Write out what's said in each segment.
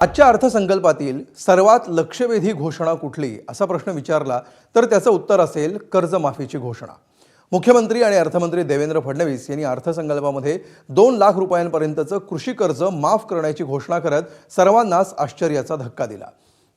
आजच्या अर्थसंकल्पातील सर्वात लक्षवेधी घोषणा कुठली असा प्रश्न विचारला तर त्याचं उत्तर असेल कर्जमाफीची घोषणा। मुख्यमंत्री आणि अर्थमंत्री देवेंद्र फडणवीस यांनी अर्थसंकल्पामध्ये 2 लाख रुपयांपर्यंतचं कृषी कर्ज माफ करण्याची घोषणा करत सर्वांनाच आश्चर्याचा धक्का दिला।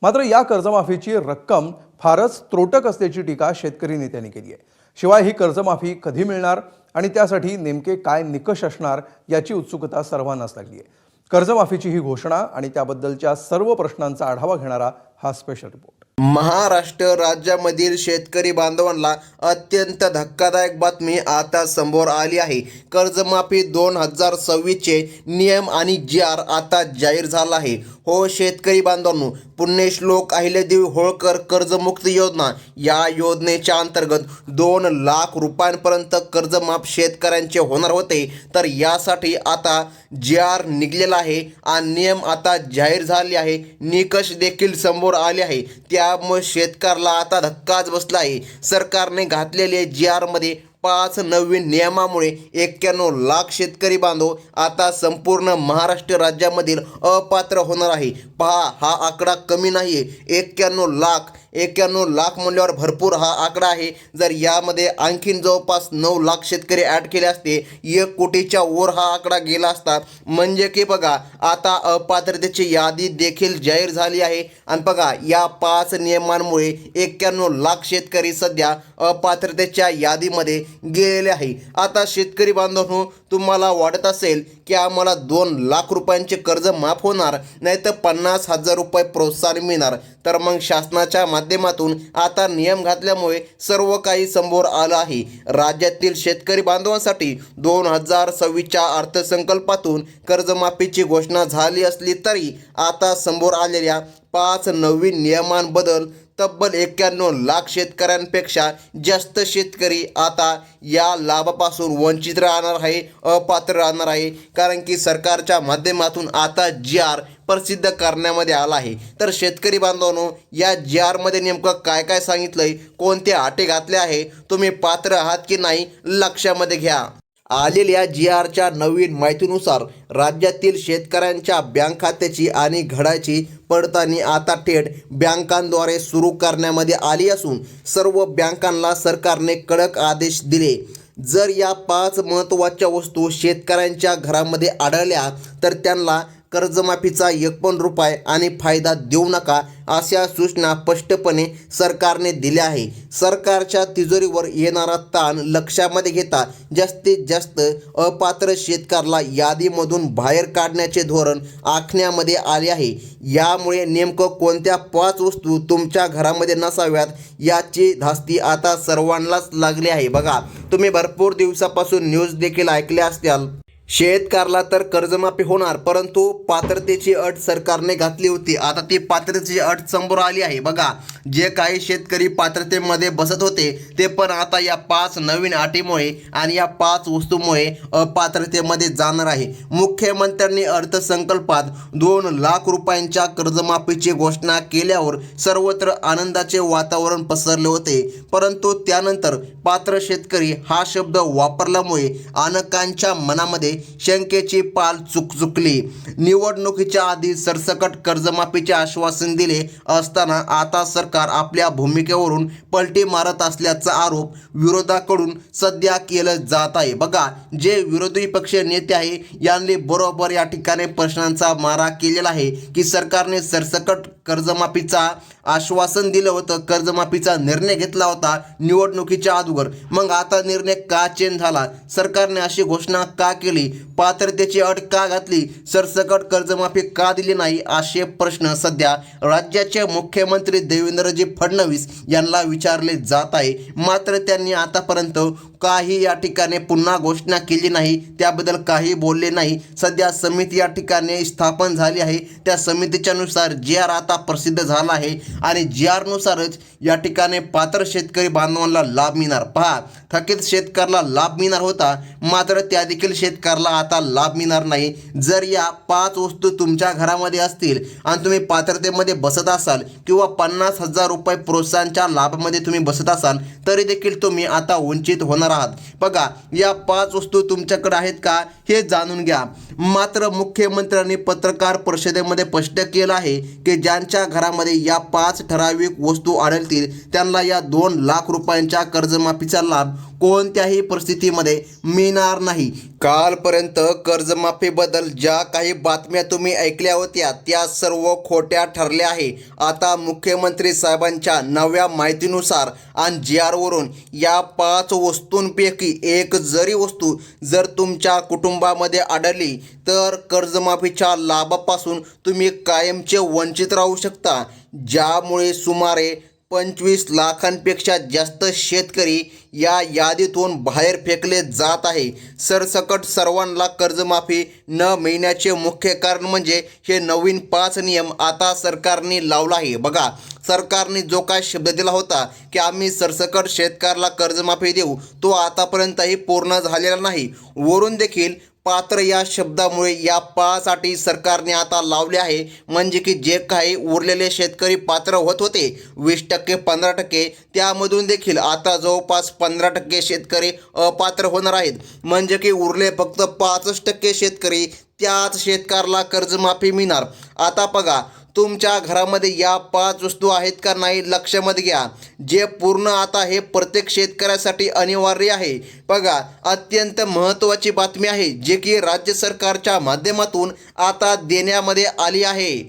मात्र या कर्जमाफीची रक्कम फारच त्रोटक असल्याची टीका शेतकरी नेत्यांनी केली आहे। शिवाय ही कर्जमाफी कधी मिळणार आणि त्यासाठी नेमके काय निकष असणार याची उत्सुकता सर्वांनाच लागली आहे। कर्जमाफीची ही घोषणा आणि त्याबद्दलच्या सर्व प्रश्नांचा आढावा घेणारा हा स्पेशल रिपोर्ट। महाराष्ट्र राज्यामधील शेतकरी बांधवांना अत्यंत धक्कादायक बातमी आता समोर आली आहे। कर्जमाफी 2026 चे नियम आणि जी.आर. आता जाहीर झाला आहे। हो शेतकरी बांधवांनो, पुण्यश्लोक अहिल्यादेवी होळकर कर्जमुक्ती योजना या योजनेच्या अंतर्गत 2 लाख रुपयांपर्यंत कर्जमाफ शेतकऱ्यांचे होणार होते। तर यासाठी आता जी.आर. निघालेला आहे आणि नियम आता जाहीर झाले आहे, निकष देखील समोर आले आहे। त्यामुळे शेतकऱ्याला आता धक्काच बसला आहे। सरकारने घातलेले जी.आर. मध्ये 5 नवीन नियमामुळे 91 लाख शेतकरी बांधव आता संपूर्ण महाराष्ट्र राज्यामधील अपात्र होणार आहे। पहा, हा आकडा कमी नाहीये। 91 लाख म्हणल्यावर भरपूर हा आकडा आहे। जर यामध्ये आणखीन जवळपास 9 लाख शेतकरी ॲड केले असते 1 कोटीच्या वर हा आकडा गेला असता। म्हणजे की बघा, आता अपात्रतेची यादी देखील जाहीर झाली आहे आणि बघा, या 5 नियमांमुळे 91 लाख शेतकरी सध्या अपात्रतेच्या यादीमध्ये गेलेले आहे। आता शेतकरी बांधवांनो, तुम्हाला वाटत असेल की आम्हाला 2 लाख रुपयांचे कर्ज माफ होणार, नाही तर 50,000 रुपये प्रोत्साहन मिळणार, तर मग शासनाच्या माध्यमातून आता नियम घातल्यामुळे सर्व काही समोर आलं आहे। राज्यातील शेतकरी बांधवांसाठी 2026च्या अर्थसंकल्पातून कर्जमाफीची घोषणा झाली असली तरी आता समोर आलेल्या 5 नवीन नियमांबद्दल तब्बल 91 लाख शेतकऱ्यांपेक्षा जास्त शेतकरी आता या लाभापासून वंचित राहणार आहे, अपात्र राहणार आहे। कारण की सरकारच्या माध्यमातून आता जी.आर. प्रसिद्ध करण्यामध्ये आला आहे। तर शेतकरी बांधवांनो, या जी.आर. मध्ये नेमकं काय काय सांगितलंय, कोणत्या अटी घातल्या आहे, तुम्ही पात्र आहात की नाही लक्षामध्ये घ्या। आलेल्या जी.आर.च्या नवीन माहितीनुसार राज्यातील शेतकऱ्यांच्या बँक खात्याची आणि घडाची पडताळणी आता थेट बँकांद्वारे सुरू करण्यामध्ये आली असून सर्व बँकांना सरकारने कडक आदेश दिले। जर या 5 महत्त्वाच्या वस्तू शेतकऱ्यांच्या घरामध्ये आढळल्या तर त्यांना कर्जमाफीचा 1 पण रुपया आणि फायदा देऊ नका, अशा सूचना स्पष्टपणे सरकारने दिल्या आहे। सरकारच्या तिजोरीवर येणारा ताण लक्षामध्ये घेता जास्तीत जास्त अपात्र शेतकऱ्याला यादीमधून बाहेर काढण्याचे धोरण आखण्यामध्ये आले आहे। यामुळे नेमकं कोणत्या 5 वस्तू तुमच्या घरामध्ये नसाव्यात याची धास्ती आता सर्वांनाच लागली आहे। बघा, तुम्ही भरपूर दिवसापासून न्यूज देखील ऐकल्या असतील। शेतकऱ्याला तर कर्जमाफी होणार, परंतु पात्रतेची अट सरकारने घातली होती। आता ती पात्रतेची अट समोर आली आहे। बघा, जे काही शेतकरी पात्रतेमध्ये बसत होते ते पण आता या 5 नवीन अटीमुळे आणि या 5 वस्तूमुळे अपात्रतेमध्ये जाणार आहे। मुख्यमंत्र्यांनी अर्थसंकल्पात 2 लाख रुपयांच्या कर्जमाफीची घोषणा केल्यावर सर्वत्र आनंदाचे वातावरण पसरले होते, परंतु त्यानंतर पात्र शेतकरी हा शब्द वापरल्यामुळे अनेकांच्या मनामध्ये शंकेची पाल चुकचुकली। निवडणुकीच्या आधी सरसकट कर्जमाफीचे आश्वासन दिले असताना आता सरकार आपल्या भूमिकेवरून पलटी मारत असल्याचा आरोप विरोधाकडून सध्या केला जात आहे। बघा, जे विरोधी पक्ष नेते आहे यांनी बरोबर या ठिकाणी प्रश्नांचा मारा केलेला आहे की सरकारने सरसकट कर्जमाफीचा आश्वासन दिलं होतं, कर्जमाफीचा निर्णय घेतला होता निवडणुकीच्या अगोदर, मग आता निर्णय का चेंज झाला, सरकारने अशी घोषणा का केली, पात्रतेची अट का घातली, सरसकट कर्जमाफी का दिली नाही, असे प्रश्न सध्या राज्याचे मुख्यमंत्री देवेंद्रजी फडणवीस यांना विचारले जात आहे। मात्र त्यांनी आतापर्यंत काही या ठिकाणी पुन्हा घोषणा केली नाही, त्याबद्दल काही बोलले नाही। सध्या समिती या ठिकाणी स्थापन झाली आहे, त्या समितीच्या नुसार जी.आर. आता प्रसिद्ध झाला आहे आणि जी.आर. नुसारच या ठिकाणी पात्र शेतकरी बांधवांना लाभ मिळणार। पहा, थकीत शेतकऱ्याला लाभ मिळणार होता, मात्र त्या देखील शेतकऱ्याला आता लाभ मिळणार नाही। जर या 5 वस्तू तुमच्या घरामध्ये असतील आणि तुम्ही पात्रतेमध्ये बसत असाल किंवा 50,000 रुपये प्रोत्साहनच्या लाभामध्ये तुम्ही बसत असाल तरी देखील तुम्ही आता वंचित होणार आहात। बघा, या 5 वस्तू तुमच्याकडे आहेत का हे जाणून घ्या। मात्र मुख्यमंत्र्यांनी पत्रकार परिषदेमध्ये स्पष्ट केलं आहे की ज्यांच्या घरामध्ये या 5 ठराविक वस्तू आढळतील त्यांना या 2 लाख रुपयांच्या कर्जमाफीचा लाभ कोणत्याही परिस्थितीमध्ये मिळणार नाही. कालपर्यंत कर्जमाफीबद्दल ज्या काही बातम्या तुम्ही ऐकल्या होत्या त्या सर्व खोट्या ठरल्या आहे. आता मुख्यमंत्री साहेबांच्या नव्या माहितीनुसार आणि GR वरून या 5 वस्तूंपैकी एक जरी वस्तू जर तुमच्या कुटुंबामध्ये आढळली तर कर्जमाफीच्या लाभापासून तुम्ही कायमचे वंचित राहू शकता. ज्यामुळे सुमारे 25 लाखांपेक्षा जास्त शेतकरी या यादीतून बाहेर फेकले जात आहे. सरसकट सर्वांना कर्जमाफी न मिळण्याचे मुख्य कारण म्हणजे हे नवीन 5 नियम आता सरकारने लावला आहे. बघा, सरकारने जो काय शब्द दिला होता की आम्ही सरसकट शेतकऱ्याला कर्जमाफी देऊ तो आतापर्यंतही पूर्ण झालेला नाही. वरून देखील पात्र या शब्दामुळे या 5 अटी सरकारने आता लावले आहे. म्हणजे की जे काही उरलेले शेतकरी पात्र होत होते 20% 15% त्यामधून देखील आता जवळपास 15% शेतकरी अपात्र होणार आहेत. म्हणजे की उरले फक्त 5% शेतकरी त्याच शेतकऱ्याला कर्जमाफी मिळणार. आता बघा, तुमच्या घरामध्ये या 5 वस्तू आहेत का नाही लक्षामध्ये घ्या. जे पूर्ण आता हे प्रत्येक शेतकऱ्यासाठी अनिवार्य आहे. बघा, अत्यंत महत्त्वाची बातमी आहे जे की राज्य सरकारच्या माध्यमातून आता देण्यामध्ये आली आहे.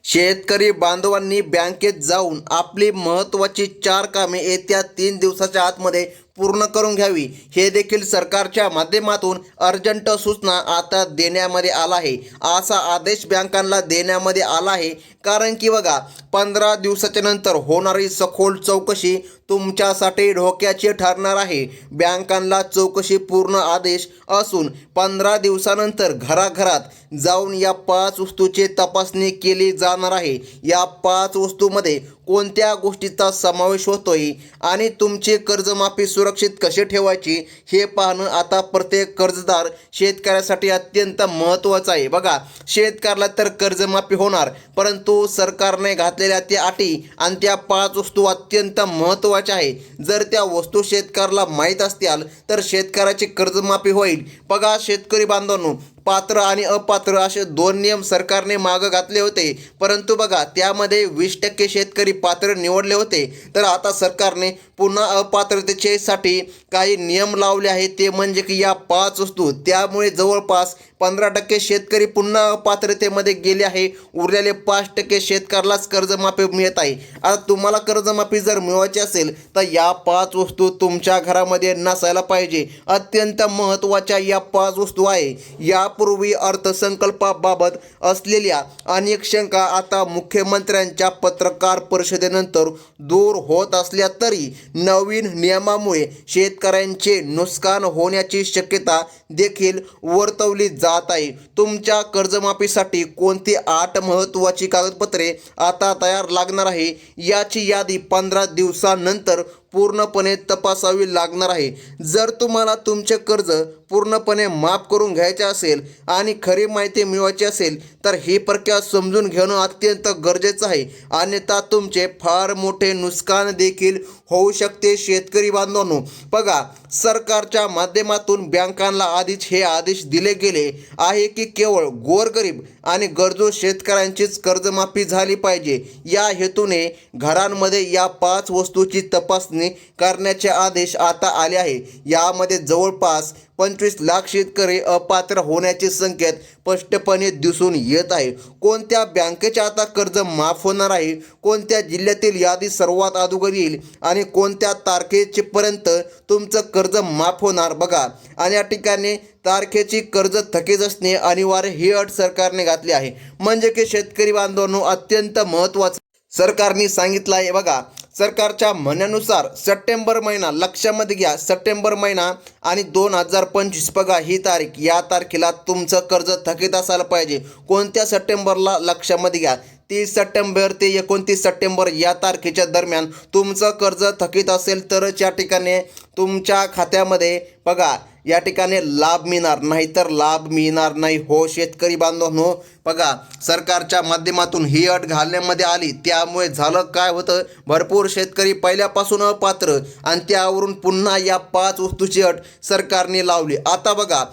शेतकरी बांधवांनी बँकेत जाऊन आपली महत्त्वाची 4 कामे येत्या 3 दिवसाच्या आतमध्ये पूर्ण करून घ्यावी. हे देखील सरकारच्या माध्यमातून अर्जंट सूचना आता देण्यामध्ये आला आहे. असा आदेश बँकांना देण्यामध्ये आला आहे. कारण की बघा, 15 दिवसाच्या नंतर होणारी सखोल चौकशी तुमच्यासाठी धोक्याची ठरणार आहे. बँकांना चौकशी पूर्ण आदेश असून 15 दिवसानंतर घराघरात जाऊन या 5 वस्तूची तपासणी केली जाणार आहे. या 5 वस्तूमध्ये कोणत्या गोष्टीचा समावेश होतोय आणि तुमची कर्जमाफी सुरक्षित कशी ठेवायची हे पाहणं आता प्रत्येक कर्जदार शेतकऱ्यासाठी अत्यंत महत्त्वाचं आहे. बघा, शेतकऱ्याला तर कर्जमाफी होणार, परंतु सरकारने घातलेल्या त्या अटी आणि त्या 5 वस्तू अत्यंत महत्त्वाच्या आहे. जर त्या वस्तू शेतकऱ्याला माहीत असतील तर शेतकऱ्याची कर्जमाफी होईल. बघा शेतकरी बांधवांनो, पात्र आणि अपात्र असे 2 नियम सरकारने मागं घातले होते, परंतु बघा त्यामध्ये 20% शेतकरी पात्र निवडले होते. तर आता सरकारने पुन्हा अपात्रतेसाठी काही नियम लावले आहेत. ते म्हणजे की या 5 वस्तू, त्यामुळे जवळपास 15% शेतकरी पुन्हा अपात्रतेमध्ये गेले आहे. उरलेले 5% शेतकऱ्यालाच कर्जमाफी मिळत आहे. आता तुम्हाला कर्जमाफी जर मिळवायची असेल तर या 5 वस्तू तुमच्या घरामध्ये नसायला पाहिजे. अत्यंत महत्त्वाच्या या 5 वस्तू आहे. यापूर्वी अर्थसंकल्पाबाबत असलेल्या अनेक शंका आता मुख्यमंत्र्यांच्या पत्रकार परिषदेनंतर दूर होत असल्या तरी नवीन नियमामुळे शेतकऱ्यांचे नुकसान होण्याची शक्यता देखील वर्तवली जात आहे. तुमच्या कर्जमाफीसाठी कोणती 8 महत्त्वाची कागदपत्रे आता तयार लागणार आहे याची यादी 15 दिवसानंतर पूर्णपणे तपासावी लागणार आहे. जर तुम्हाला तुमचे कर्ज पूर्णपणे माफ करून घ्यायचे असेल आणि खरी माहिती मिळवायची असेल तर ही प्रक्रिया समजून घेणं अत्यंत गरजेचं आहे. अन्यथा तुमचे फार मोठे नुकसान देखील होऊ शकते. शेतकरी बांधवांनो, बघा सरकारच्या माध्यमातून बँकांना आधीच हे आदेश दिले गेले आहे की केवळ गोरगरीब आणि गरजू शेतकऱ्यांचीच कर्जमाफी झाली पाहिजे. या हेतूने घरांमध्ये या 5 वस्तूची तपासणी करण्याचे आदेश आता आले आहे. यामध्ये जवळपास 25 लाख शेतकरी अपात्र होण्याचे संकेत स्पष्टपणे दिसून येत आहे. कोणत्या बँकेचे आता कर्ज माफ होणार आहे, कोणत्या जिल्ह्यातील यादी सर्वात अगोदर येईल आणि कोणत्या तारखेपर्यंत तुमचं कर्ज माफ होणार. बघा, आणि या ठिकाणी तारखेची कर्ज थकीत असणे अनिवार्य ही अट सरकारने घातली आहे. म्हणजे की शेतकरी बांधवांनो, अत्यंत महत्त्वाचं सरकारने सांगितलं आहे. बघा, सरकारच्या म्हणण्यानुसार सप्टेंबर महिना लक्षामध्ये घ्या, सप्टेंबर महिना आणि 2025 बघा ही तारीख, या तारखेला तुमचं कर्ज थकीत असायला पाहिजे. कोणत्या सप्टेंबरला लक्षामध्ये घ्या, 30 सप्टेंबर ते 29 सप्टेंबर या तारखेच्या दरम्यान तुमचं कर्ज थकीत असेल तरच या ठिकाणी तुमच्या खात्यामध्ये बघा या ठिकाणी लाभ मिळणार, नाहीतर लाभ मिळणार नाही. हो शेतकरी बांधवांनो, बघा सरकारच्या माध्यमातून ही अट घालण्यामध्ये आली. त्यामुळे झालं काय होतं, भरपूर शेतकरी पहिल्यापासून अपात्र आणि त्यावरून पुन्हा या 5 वस्तूची अट सरकारने लावली. आता बघा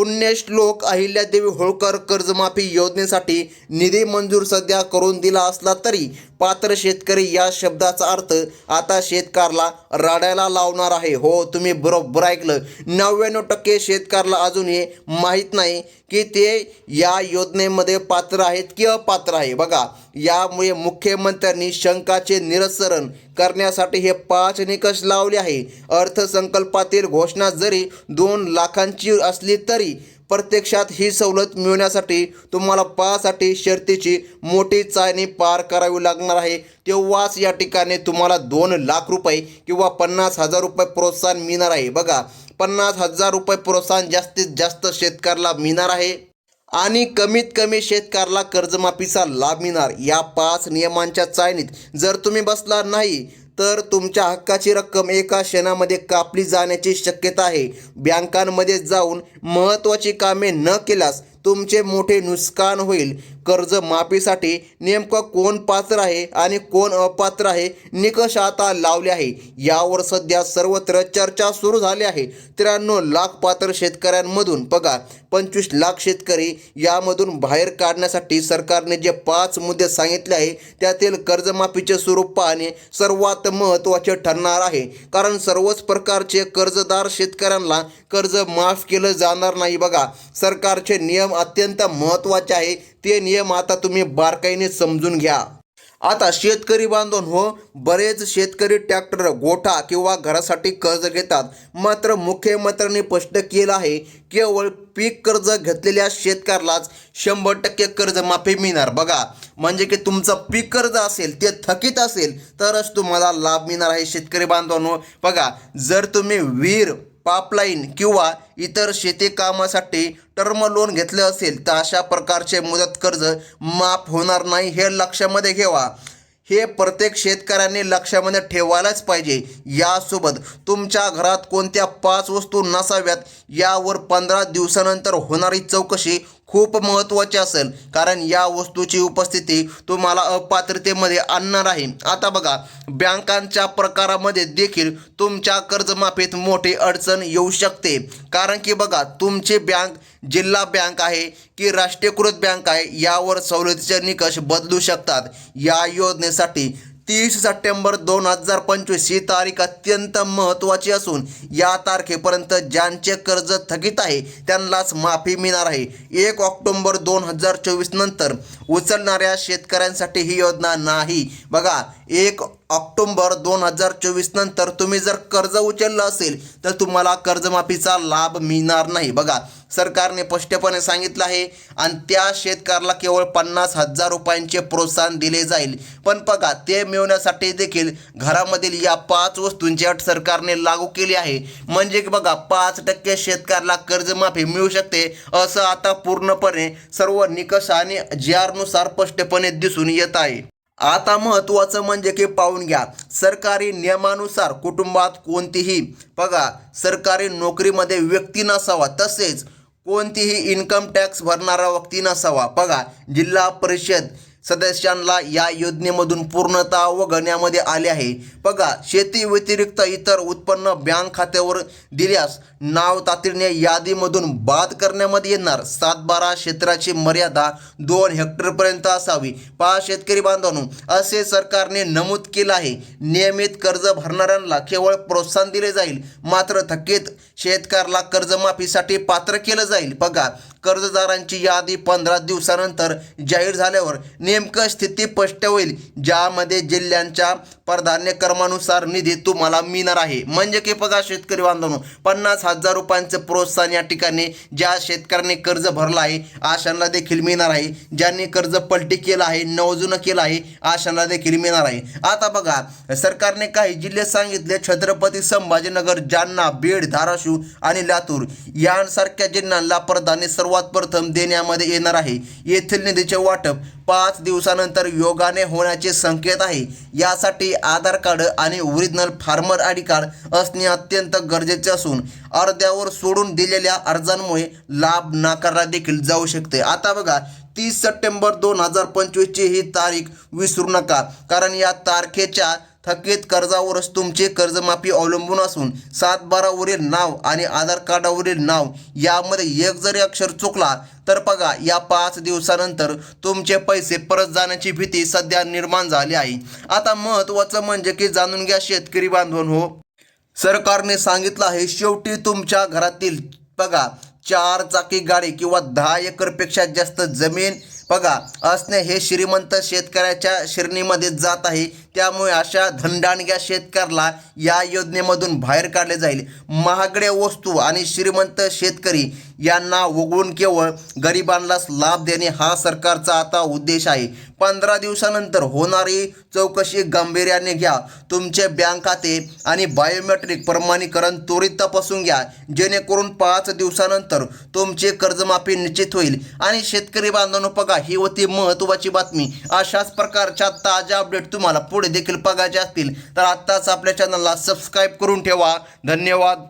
पुण्यश्लोक अहिल्यादेवी होळकर कर्जमाफी योजनेसाठी निधी मंजूर सध्या करून दिला असला तरी पात्र शेतकरी या शब्दाचा अर्थ आता शेतकऱ्याला रडायला लावणार आहे. हो, तुम्ही बरोबर ऐकलं. 99% शेतकऱ्याला अजून हे माहीत नाही की ते या योजनेमध्ये पात्र आहेत की अपात्र आहे. बघा, यामुळे मुख्यमंत्र्यांनी शंकाचे निरसन करण्यासाठी हे 5 निकष लावले आहे. अर्थसंकल्पातील घोषणा जरी 2 लाखांची असली तरी प्रत्यक्षात ही सवलत मिळवण्यासाठी तुम्हाला 5 शर्तीची मोठी चाळणी पार करावी लागणार आहे. तेव्हाच या ठिकाणी तुम्हाला 2 लाख रुपये किंवा 50,000 रुपये प्रोत्साहन मिळणार आहे. बघा, 50,000 रुपये प्रोत्साहन जास्तीत जास्त शेतकऱ्याला मिळणार आहे आणि कमीत कमी शेतकऱ्याला कर्जमाफीचा लाभ मिळणार. या 5 नियमांच्या चाळणीत जर तुम्ही बसला नाही तर तुमच्या हक्काची रक्कम एका क्षणामध्ये कापली जाण्याची शक्यता आहे. बँकांमध्ये जाऊन महत्त्वाची कामे न केल्यास तुमचे मोठे नुकसान होईल. कर्जमाफीसाठी नेमकं कोण पात्र आहे आणि कोण अपात्र आहे, निकष आता लावले आहे. यावर सध्या सर्वत्र चर्चा सुरू झाली आहे. 93 लाख पात्र शेतकऱ्यांमधून बघा 25 लाख शेतकरी यामधून बाहेर काढण्यासाठी सरकारने जे 5 मुद्दे सांगितले आहे त्यातील कर्जमाफीचे स्वरूप पाहणे सर्वात महत्त्वाचे ठरणार आहे. कारण सर्वच प्रकारचे कर्जदार शेतकऱ्यांना कर्ज माफ केलं जाणार नाही. बघा, सरकारचे नियम अत्यंत महत्त्वाचे आहे. ते नियम आता तुम्ही बारकाईने समजून घ्या. आता शेतकरी बांधवांनो, बरेच शेतकरी ट्रॅक्टर, गोठा किंवा घरासाठी कर्ज घेतात. मात्र मुख्यमंत्र्यांनी स्पष्ट केलं आहे केवळ पीक कर्ज घेतलेल्या शेतकऱ्यालाच 100% कर्जमाफी मिळणार. बघा, म्हणजे की तुमचं पीक कर्ज असेल ते थकीत असेल तरच तुम्हाला लाभ मिळणार आहे. शेतकरी बांधवांनो, बघा, जर तुम्ही विहीर, पाईपलाईन किंवा इतर शेती कामासाठी टर्म लोन घेतले असेल तर अशा प्रकारचे मुदत कर्ज माफ होणार नाही. हे लक्षामध्ये ठेवा. हे प्रत्येक शेतकऱ्याने लक्षामध्ये ठेवायलाच पाहिजे. यासोबत तुमच्या घरात कोणत्या 5 वस्तू नसाव्यात यावर 15 दिवसानंतर होणारी चौकशी खूप महत्त्वाची असेल. कारण या वस्तूची उपस्थिती तुम्हाला अपात्रतेमध्ये आणणार आहे. आता बघा, बँकांच्या प्रकारामध्ये देखील तुमच्या कर्जमाफीत मोठी अडचण येऊ शकते. कारण की बघा, तुमची बँक जिल्हा बँक आहे की राष्ट्रीयकृत बँक आहे यावर सवलतीचे निकष बदलू शकतात. या योजनेसाठी 30 सप्टेंबर 2025 ही तारीख अत्यंत महत्त्वाची असून या तारखेपर्यंत ज्यांचे कर्ज थकीत आहे त्यांनाच माफी मिळणार आहे. 1 ऑक्टोबर 2024 नंतर उचलणाऱ्या शेतकऱ्यांसाठी ही योजना नाही. बघा, 1 ऑक्टोबर 2024 नंतर तुम्ही जर कर्ज उचललं असेल तर तुम्हाला कर्जमाफीचा लाभ मिळणार नाही. बघा, सरकारने स्पष्टपणे सांगितलं आहे आणि त्या शेतकऱ्याला केवळ 50,000 रुपयांचे प्रोत्साहन दिले जाईल. पण बघा, ते मिळवण्यासाठी देखील घरामधील या 5 वस्तूंची अट सरकारने लागू केली आहे. म्हणजे बघा, 5% शेतकऱ्याला कर्जमाफी मिळू शकते असं आता पूर्णपणे सर्व निकष आणि GR नुसार स्पष्टपणे दिसून येत आहे. आता महत्त्वाचं म्हणजे की पाहून घ्या, सरकारी नियमानुसार कुटुंबात कोणतीही सरकारी नोकरीमध्ये व्यक्ती नसावा, तसेच कोणतीही इन्कम टॅक्स भरणारा व्यक्ती नसावा. जिल्हा परिषद सदस्यांना या योजनेमधून पूर्णतः वगळण्यामध्ये आले आहे. शेती व्यतिरिक्त इतर उत्पन्न बँक खात्यावर दिल्यास नाव तातडीने यादीमधून बाद करण्यामध्ये येणार. 7-12 क्षेत्राची मर्यादा 2 हेक्टरपर्यंत असावी. शेतकरी बांधवांनो, असे सरकारने नमूद केलं आहे. नियमित कर्ज भरणाऱ्यांना केवळ प्रोत्साहन दिले जाईल, मात्र थकीत शेतकऱ्याला कर्जमाफीसाठी पात्र केलं जाईल. कर्जदारांची यादी 15 दिवसानंतर जाहीर झाल्यावर नेमकं स्थिती स्पष्ट होईल, ज्यामध्ये जिल्ह्यांच्या प्राधान्यक्रमानुसार निधी तुम्हाला मिळणार आहे. म्हणजे की शेतकरी बांधवांनो, 50,000 रुपयांचं प्रोत्साहन या ठिकाणी ज्या शेतकऱ्यांनी कर्ज भरलं आहे अशांना देखील मिळणार आहे. ज्यांनी कर्ज पलटी केलं आहे, नवजुनं केलं आहे अशांना देखील मिळणार आहे. आता सरकारने काही जिल्हे सांगितले, छत्रपती संभाजीनगर, जालना, बीड, धाराशिव आणि लातूर यांसारख्या जिल्ह्यांना प्राधान्य सर्वात प्रथम देण्यामध्ये येणार आहे. येथील निधीचे वाटप 5 दिवसानंतर योगाने होण्याचे संकेत आहे. यासाठी आधार कार्ड आणि original farmer I D card असणे अत्यंत गरजेचे असून अर्ध्यावर सोडून दिलेल्या अर्जांमुळे लाभ नाकारला देखील जाऊ शकते. आता 30 सप्टेंबर 2025 ची ही तारीख विसरू नका, कारण या तारखेच्या थकीत कर्जावरच तुमचे कर्जमाफी अवलंबून असून 7/12वरील नाव आणि आधार कार्डावरील नाव यामध्ये एक जरी अक्षर चुकला तर बघा या 5 दिवसानंतर तुमचे पैसे परत जाण्याची भीती सध्या निर्माण झाली आहे. आता महत्त्वाचं म्हणजे की जाणून घ्या शेतकरी बांधवांनो, सरकारने सांगितलं आहे शेवटी तुमच्या घरातील बघा 4 चाकी गाडी किंवा 10 एकरपेक्षा जास्त जमीन बघा असणे हे श्रीमंत शेतकऱ्याच्या श्रेणीमध्ये जात आहे. त्यामुळे अशा धनदांडग्या शेतकऱ्याला या योजनेमधून बाहेर काढले जाईल. महागड्या वस्तू आणि श्रीमंत शेतकरी यांना वगळून केवळ गरिबांनाच लाभ देणे हा सरकारचा आता उद्देश आहे. 15 दिवसानंतर होणारी चौकशी गांभीर्याने घ्या. तुमचे बँक खाते आणि बायोमेट्रिक प्रमाणीकरण त्वरित तपासून घ्या, जेणेकरून 5 दिवसानंतर तुमचे कर्जमाफी निश्चित होईल. आणि शेतकरी बांधवांनो बघा, ही होती महत्त्वाची बातमी. अशाच प्रकारच्या ताज्या अपडेट तुम्हाला पुढे देखील बघायचे असतील तर आत्ताच आपल्या चॅनलला सबस्क्राईब करून ठेवा. धन्यवाद.